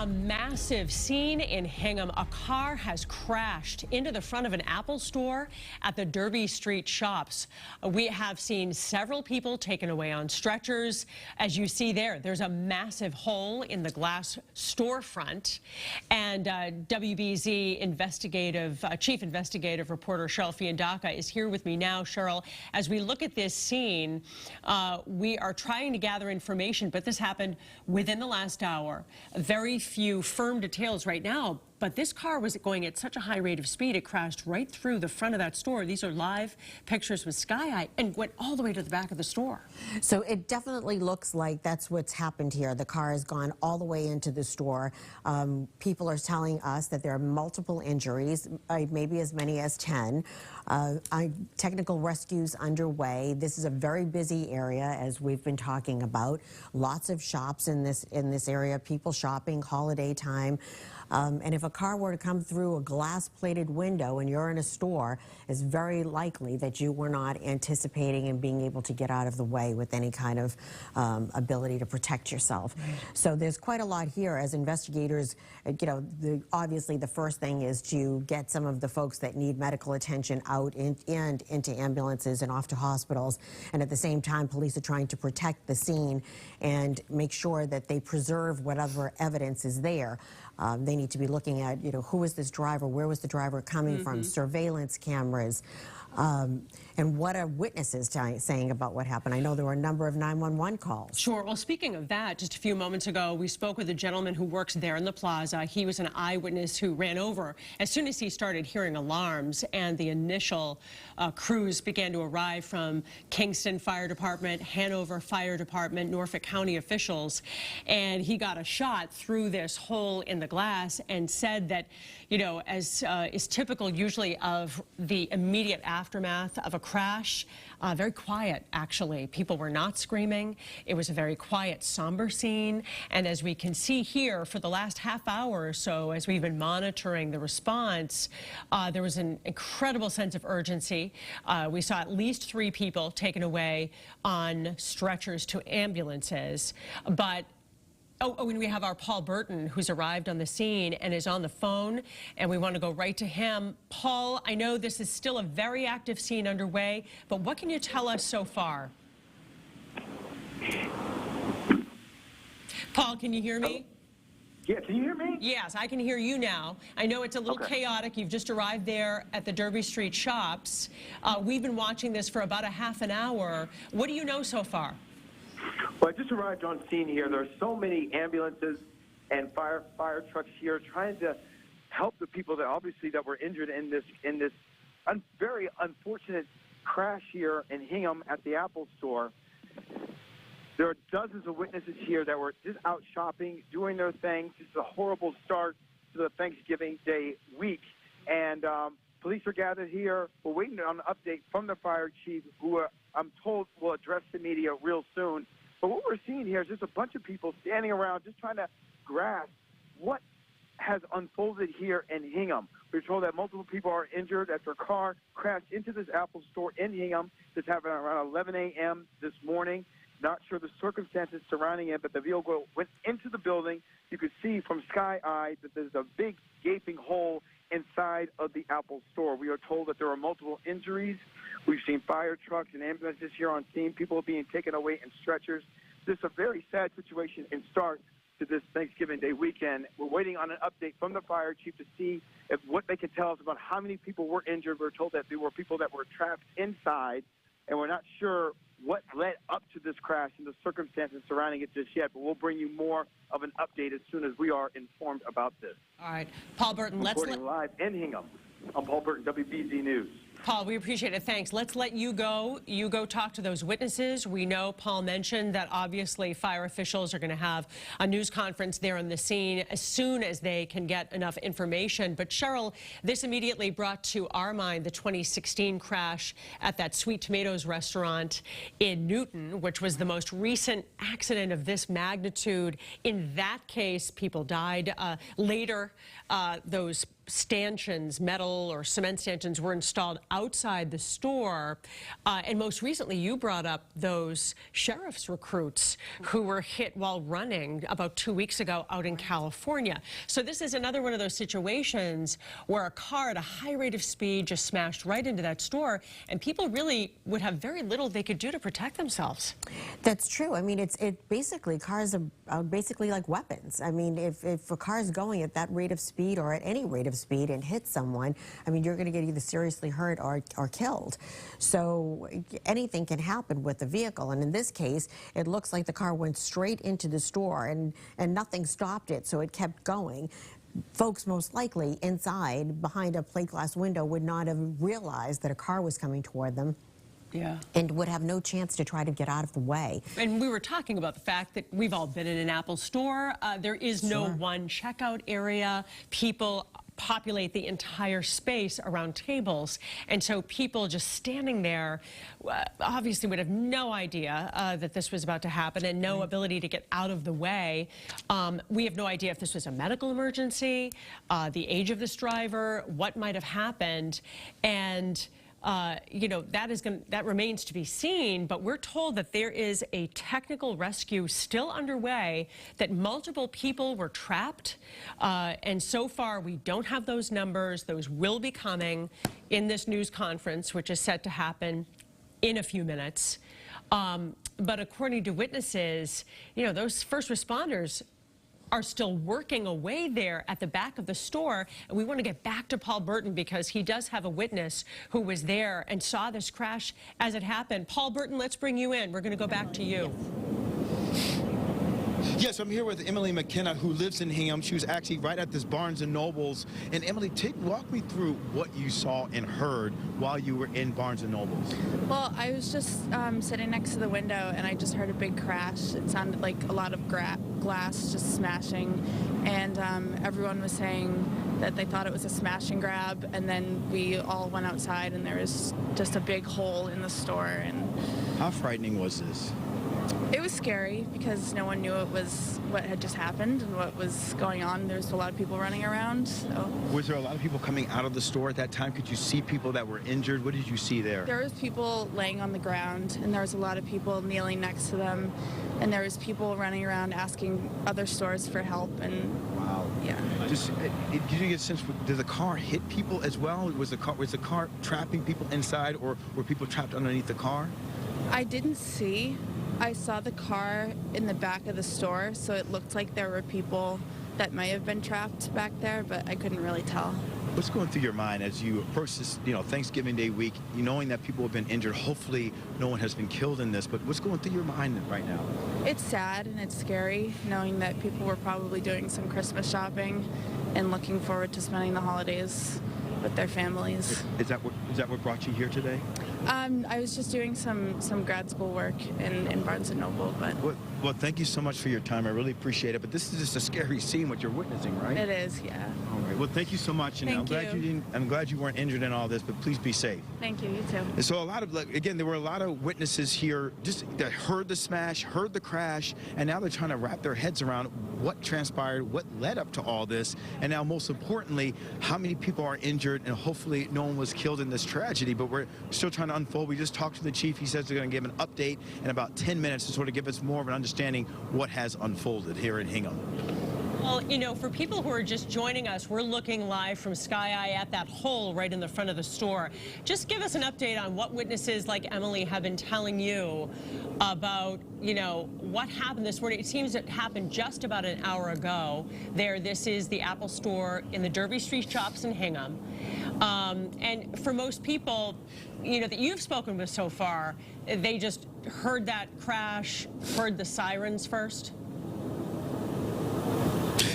A massive scene in Hingham. A car has crashed into the front of an Apple store at the Derby Street shops. We have seen several people taken away on stretchers. As you see there, there's a massive hole in the glass storefront. And WBZ Chief Investigative Reporter Cheryl Fiandaca is here with me now. Cheryl, as we look at this scene, we are trying to gather information, but this happened within the last hour. Very few firm details right now, but this car was going at such a high rate of speed, it crashed right through the front of that store. These are live pictures with Sky Eye and went all the way to the back of the store. So it definitely looks like that's what's happened here. The car has gone all the way into the store. People are telling us that there are multiple injuries, maybe as many as 10. Technical rescues underway. This is a very busy area, as we've been talking about. Lots of shops in this area, people shopping, holiday time. And if a car were to come through a glass-plated window and you're in a store, it's very likely that you were not anticipating and being able to get out of the way with any kind of ability to protect yourself. Right. So there's quite a lot here as investigators, obviously the first thing is to get some of the folks that need medical attention out and into ambulances and off to hospitals. And at the same time, police are trying to protect the scene and make sure that they preserve whatever evidence is there. They need to be looking at, who is this driver? Where was the driver coming from? Surveillance cameras. And what are witnesses saying about what happened? I know there were a number of 911 calls. Sure. Well, speaking of that, just a few moments ago, we spoke with a gentleman who works there in the plaza. He was an eyewitness who ran over as soon as he started hearing alarms, and the initial crews began to arrive from Kingston Fire Department, Hanover Fire Department, Norfolk County officials, and he got a shot through this hole in the glass and said that, as is typical usually of the immediate aftermath of a crash, very quiet, actually. People were not screaming. It was a very quiet, somber scene. And as we can see here, for the last half hour or so, as we've been monitoring the response, there was an incredible sense of urgency. We saw at least 3 people taken away on stretchers to ambulances. But and we have our Paul Burton, who's arrived on the scene and is on the phone, and we want to go right to him. Paul, I know this is still a very active scene underway, but what can you tell us so far? Paul, can you hear me? Yeah, can you hear me? Yes, I can hear you now. I know it's a little chaotic. You've just arrived there at the Derby Street shops. We've been watching this for about a half an hour. What do you know so far? Well, I just arrived on scene here. There are so many ambulances and fire trucks here trying to help the people that obviously were injured in this very unfortunate crash here in Hingham at the Apple store. There are dozens of witnesses here that were just out shopping, doing their thing. This is a horrible start to the Thanksgiving Day week, and police are gathered here. We're waiting on an update from the fire chief, who I'm told will address the media real soon. But what we're seeing here is just a bunch of people standing around just trying to grasp what has unfolded here in Hingham. We're told that multiple people are injured after a car crashed into this Apple store in Hingham. This happened around 11 a.m. this morning. Not sure the circumstances surrounding it, but the vehicle went into the building. You could see from Sky Eye that there's a big gaping hole inside of the Apple store. We are told that there are multiple injuries. We've seen fire trucks and ambulances here on scene, people being taken away in stretchers. This is a very sad situation and start to this Thanksgiving Day weekend. We're waiting on an update from the fire chief to see what they can tell us about how many people were injured. We're told that there were people that were trapped inside, and we're not sure what led up to this crash and the circumstances surrounding it just yet, but we'll bring you more of an update as soon as we are informed about this. All right. Paul Burton, Reporting live in Hingham. I'm Paul Burton, WBZ News. Paul, we appreciate it. Thanks. Let's let you go. You go talk to those witnesses. We know Paul mentioned that obviously fire officials are going to have a news conference there on the scene as soon as they can get enough information. But Cheryl, this immediately brought to our mind the 2016 crash at that Sweet Tomatoes restaurant in Newton, which was the most recent accident of this magnitude. In that case, people died. Later, those stanchions, metal or cement stanchions, were installed outside the store. And most recently, you brought up those sheriff's recruits who were hit while running about 2 weeks ago out in California. So this is another one of those situations where a car at a high rate of speed just smashed right into that store, and people really would have very little they could do to protect themselves. That's true. I mean, basically, cars are basically like weapons. I mean, if a car is going at that rate of speed or at any rate of speed and hits someone, I mean, you're going to get either seriously hurt or killed. So anything can happen with the vehicle. And in this case, it looks like the car went straight into the store and nothing stopped it, so it kept going. Folks most likely inside behind a plate glass window would not have realized that a car was coming toward them. Yeah. And would have no chance to try to get out of the way. And we were talking about the fact that we've all been in an Apple store. There is no one checkout area. People populate the entire space around tables. And so people just standing there obviously would have no idea that this was about to happen and no ability to get out of the way. We have no idea if this was a medical emergency, the age of this driver, what might have happened. And you know, that remains to be seen, but we're told that there is a technical rescue still underway, that multiple people were trapped, and so far we don't have those numbers. Those will be coming in this news conference, which is set to happen in a few minutes. But according to witnesses, you know, those first responders are still working away there at the back of the store. And we want to get back to Paul Burton because he does have a witness who was there and saw this crash as it happened. Paul Burton, let's bring you in. We're going to go back to you. Yes, I'm here with Emily McKenna, who lives in Hingham. She was actually right at this Barnes & Noble's. And Emily, walk me through what you saw and heard while you were in Barnes & Noble's. Well, I was just sitting next to the window, and I just heard a big crash. It sounded like a lot of glass just smashing, and everyone was saying that they thought it was a smash and grab, and then we all went outside, and there was just a big hole in the store. And how frightening was this? it was scary because no one knew it was what had just happened and what was going on. There was a lot of people running around. So. Was there a lot of people coming out of the store at that time? Could you see people that were injured? What did you see there? There was people laying on the ground, and there was a lot of people kneeling next to them, and there was people running around asking other stores for help. And wow. Yeah. Just, did you get a sense? Did the car hit people as well? Was the car trapping people inside, or were people trapped underneath the car? I didn't see. I saw the car in the back of the store, so it looked like there were people that may have been trapped back there, but I couldn't really tell. What's going through your mind as you approach this, Thanksgiving Day week, knowing that people have been injured? Hopefully no one has been killed in this, but what's going through your mind right now? It's sad and it's scary knowing that people were probably doing some Christmas shopping and looking forward to spending the holidays with their families. Is that what brought you here today? I was just doing some grad school work in Barnes & Noble, but... Well, thank you so much for your time. I really appreciate it, but this is just a scary scene what you're witnessing, right? It is, yeah. All right. Well, thank you so much. And I'm glad you weren't injured in all this, but please be safe. Thank you. You too. And so there were a lot of witnesses here that heard the smash, heard the crash, and now they're trying to wrap their heads around what transpired, what led up to all this, and now most importantly, how many people are injured, and hopefully no one was killed in this tragedy, but we're still trying to unfold. We just talked to the chief. He says they're going to give an update in about 10 minutes to sort of give us more of an understanding what has unfolded here in Hingham. Well, for people who are just joining us, we're looking live from Sky Eye at that hole right in the front of the store. Just give us an update on what witnesses like Emily have been telling you about, what happened this morning. It seems it happened just about an hour ago. This is the Apple store in the Derby Street shops in Hingham. And for most people, that you've spoken with so far, they just heard that crash, heard the sirens first?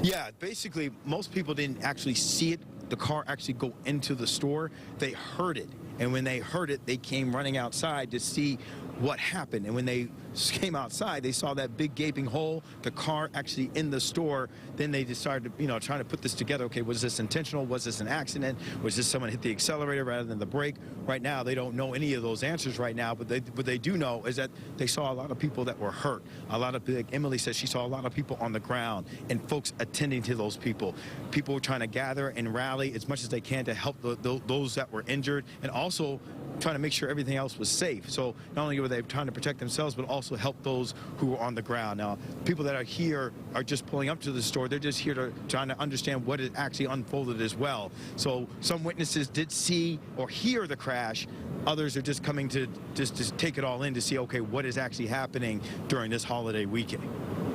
Yeah, basically, most people didn't actually see it, the car actually go into the store. They heard it. And when they heard it, they came running outside to see what happened. And when they came outside, they saw that big gaping hole, the car actually in the store. Then they just started, trying to put this together. Okay, was this intentional? Was this an accident? Was this someone hit the accelerator rather than the brake? Right now, they don't know any of those answers right now, but what they do know is that they saw a lot of people that were hurt. A lot of, like Emily said, she saw a lot of people on the ground and folks attending to those people. People were trying to gather and rally as much as they can to help those that were injured, and also trying to make sure everything else was safe. So not only were they trying to protect themselves, but also help those who were on the ground. Now, people that are here are just pulling up to the store. They're just here to trying to understand what has actually unfolded as well. So some witnesses did see or hear the crash. Others are just coming to just take it all in to see, okay, what is actually happening during this holiday weekend.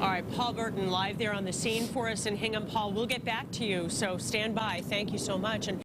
All right, Paul Burton live there on the scene for us in Hingham. Paul, we'll get back to you, so stand by. Thank you so much. And